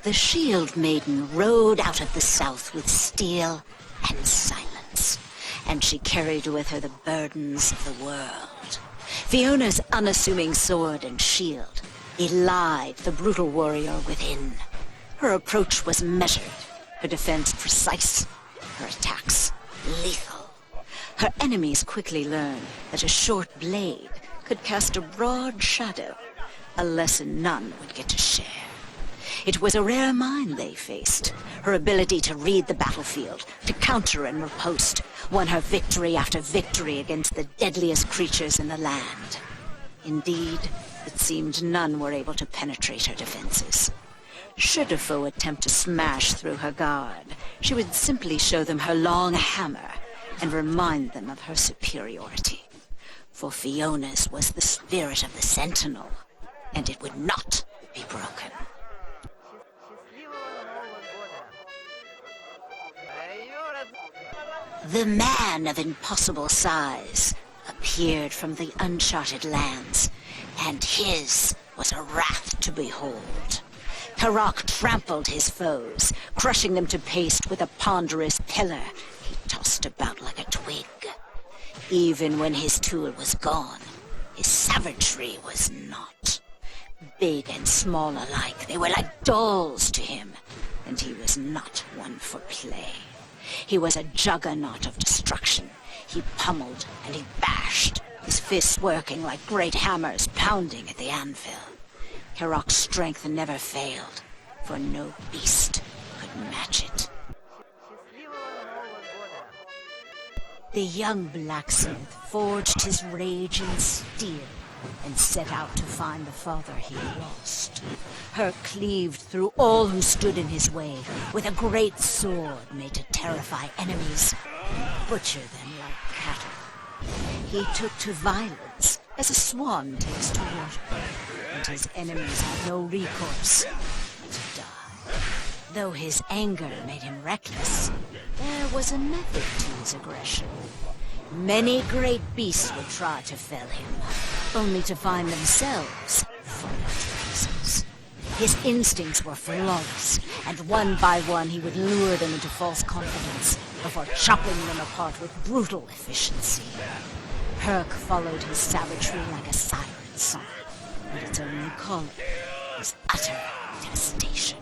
The Shield Maiden rode out of the south with steel and silence, and she carried with her the burdens of the world. Fiona's unassuming sword and shield belied the brutal warrior within. Her approach was measured, her defense precise, her attacks lethal. Her enemies quickly learned that a short blade could cast a broad shadow, a lesson none would get to share. It was a rare mind they faced. Her ability to read the battlefield, to counter and riposte, won her victory after victory against the deadliest creatures in the land. Indeed, it seemed none were able to penetrate her defenses. Should a foe attempt to smash through her guard, she would simply show them her long hammer and remind them of her superiority. For Fiona's was the spirit of the Sentinel, and it would not be broken. The man of impossible size appeared from the uncharted lands, and his was a wrath to behold. Karok trampled his foes, crushing them to paste with a ponderous pillar he tossed about like a twig. Even when his tool was gone, his savagery was not. Big and small alike, they were like dolls to him, and he was not one for play. He was a juggernaut of destruction. He pummeled and he bashed, his fists working like great hammers pounding at the anvil. Karok's strength never failed, for no beast could match it. The young blacksmith forged his rage in steel and set out to find the father he lost. Hurk cleaved through all who stood in his way with a great sword made to terrify enemies, butcher them like cattle. He took to violence as a swan takes to water, and his enemies had no recourse but to die. Though his anger made him reckless, there was a method to his aggression. Many great beasts would try to fell him, only to find themselves falling to pieces. His instincts were flawless, and one by one he would lure them into false confidence before chopping them apart with brutal efficiency. Hurk followed his savagery like a siren song, but its only calling was utter devastation.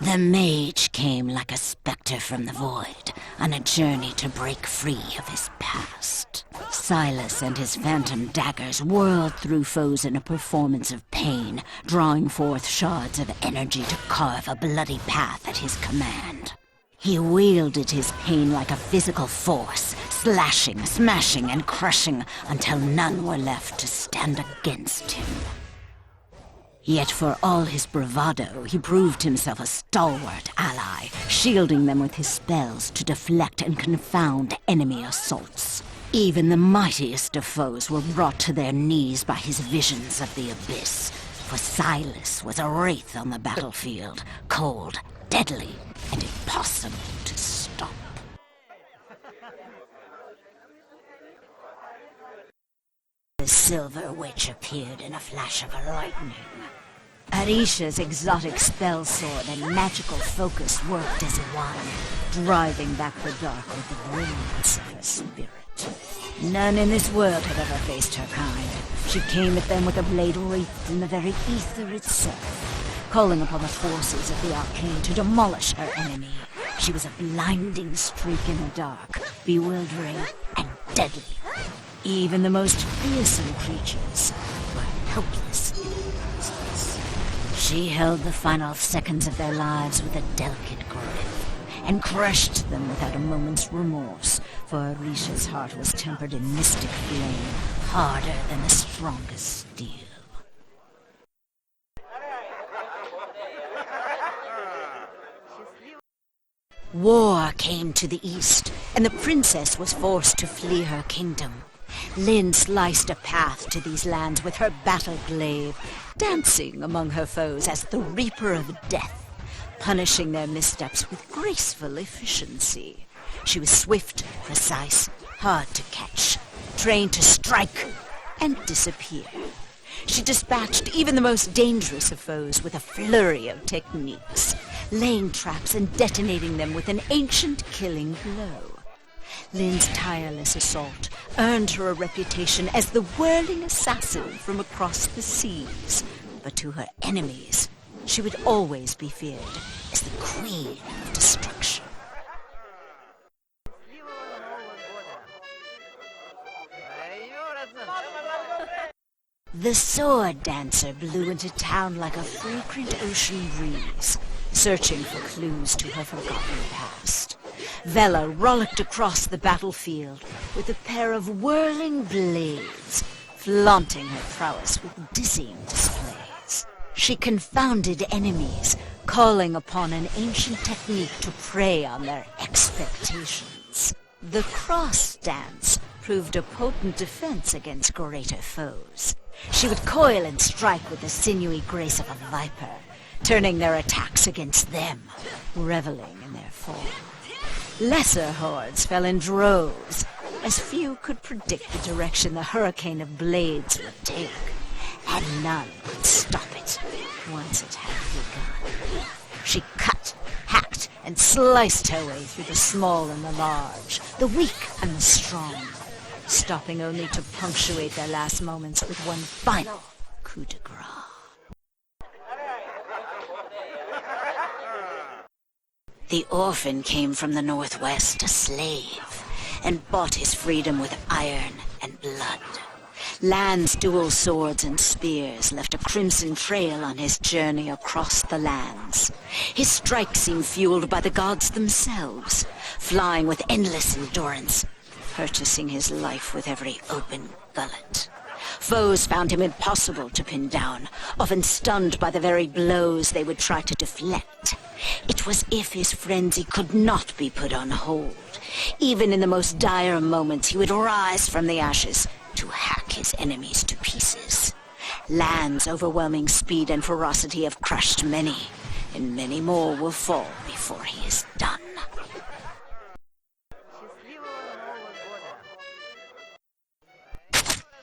The mage came like a specter from the void, on a journey to break free of his past. Silas and his phantom daggers whirled through foes in a performance of pain, drawing forth shards of energy to carve a bloody path at his command. He wielded his pain like a physical force, slashing, smashing, and crushing until none were left to stand against him. Yet for all his bravado, he proved himself a stalwart ally, shielding them with his spells to deflect and confound enemy assaults. Even the mightiest of foes were brought to their knees by his visions of the abyss, for Silas was a wraith on the battlefield, cold, deadly, and impossible to stop. The Silver Witch appeared in a flash of lightning. Arisha's exotic spell sword and magical focus worked as one, driving back the dark with the brilliance of her spirit. None in this world had ever faced her kind. She came at them with a blade wreathed in the very ether itself, calling upon the forces of the arcane to demolish her enemy. She was a blinding streak in the dark, bewildering and deadly. Even the most fearsome creatures were helpless in her presence. She held the final seconds of their lives with a delicate grip, and crushed them without a moment's remorse, for Arisha's heart was tempered in mystic flame, harder than the strongest steel. War came to the east, and the princess was forced to flee her kingdom. Lynn sliced a path to these lands with her battle glaive, dancing among her foes as the Reaper of Death, punishing their missteps with graceful efficiency. She was swift, precise, hard to catch, trained to strike, and disappear. She dispatched even the most dangerous of foes with a flurry of techniques, laying traps and detonating them with an ancient killing blow. Lynn's tireless assault earned her a reputation as the whirling assassin from across the seas. But to her enemies, she would always be feared as the Queen of Destruction. The sword dancer blew into town like a fragrant ocean breeze, searching for clues to her forgotten past. Vella rollicked across the battlefield with a pair of whirling blades, flaunting her prowess with dizzying displays. She confounded enemies, calling upon an ancient technique to prey on their expectations. The cross dance proved a potent defense against greater foes. She would coil and strike with the sinewy grace of a viper, turning their attacks against them, reveling in their fall. Lesser hordes fell in droves, as few could predict the direction the hurricane of blades would take, and none could stop it once it had begun. She cut, hacked, and sliced her way through the small and the large, the weak and the strong, stopping only to punctuate their last moments with one final coup de grace. The Orphan came from the northwest, a slave, and bought his freedom with iron and blood. Lann's dual swords and spears left a crimson trail on his journey across the lands. His strikes seemed fueled by the gods themselves, flying with endless endurance, purchasing his life with every open gullet. Foes found him impossible to pin down, often stunned by the very blows they would try to deflect. It was as if his frenzy could not be put on hold. Even in the most dire moments, he would rise from the ashes to hack his enemies to pieces. Lann's overwhelming speed and ferocity have crushed many, and many more will fall before he is done.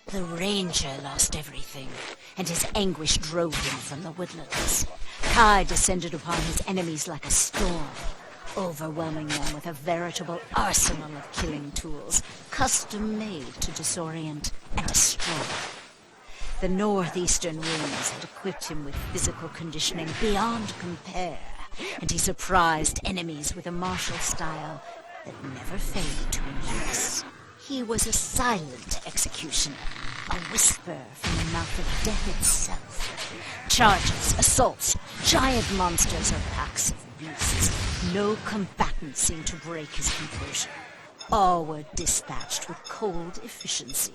The ranger lost everything, and his anguish drove him from the woodlands. Kai descended upon his enemies like a storm, overwhelming them with a veritable arsenal of killing tools, custom-made to disorient and destroy. The northeastern winds had equipped him with physical conditioning beyond compare, and he surprised enemies with a martial style that never failed to impress. He was a silent executioner, a whisper from the mouth of death itself. Charges, assaults, giant monsters or packs of beasts. No combatant seemed to break his composure. All were dispatched with cold efficiency,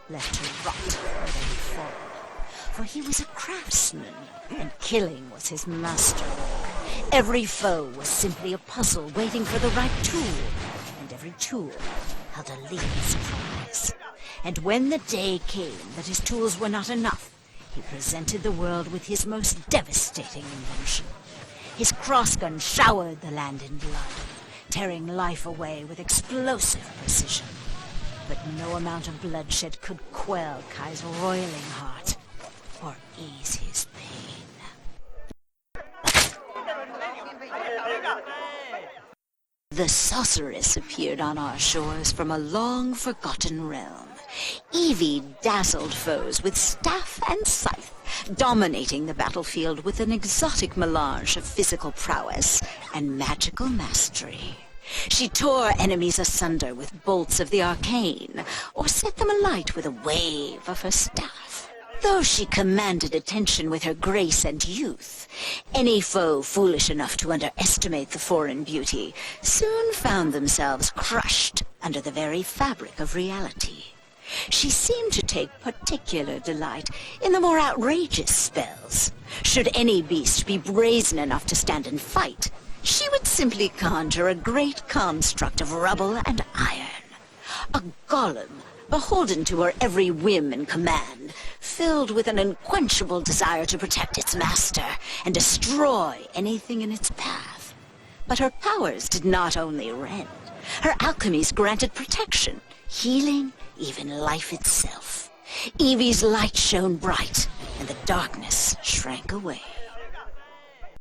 left to rot where they had fallen. For he was a craftsman, and killing was his masterwork. Every foe was simply a puzzle waiting for the right tool, and every tool held a lethal surprise. And when the day came that his tools were not enough, he presented the world with his most devastating invention. His crossgun showered the land in blood, tearing life away with explosive precision. But no amount of bloodshed could quell Kai's roiling heart or ease his pain. The Sorceress appeared on our shores from a long-forgotten realm. Evie dazzled foes with staff and scythe, dominating the battlefield with an exotic melange of physical prowess and magical mastery. She tore enemies asunder with bolts of the arcane, or set them alight with a wave of her staff. Though she commanded attention with her grace and youth, any foe foolish enough to underestimate the foreign beauty soon found themselves crushed under the very fabric of reality. She seemed to take particular delight in the more outrageous spells. Should any beast be brazen enough to stand and fight, she would simply conjure a great construct of rubble and iron. A golem, beholden to her every whim and command, filled with an unquenchable desire to protect its master and destroy anything in its path. But her powers did not only rend. Her alchemies granted protection, healing, even life itself. Evie's light shone bright, and the darkness shrank away.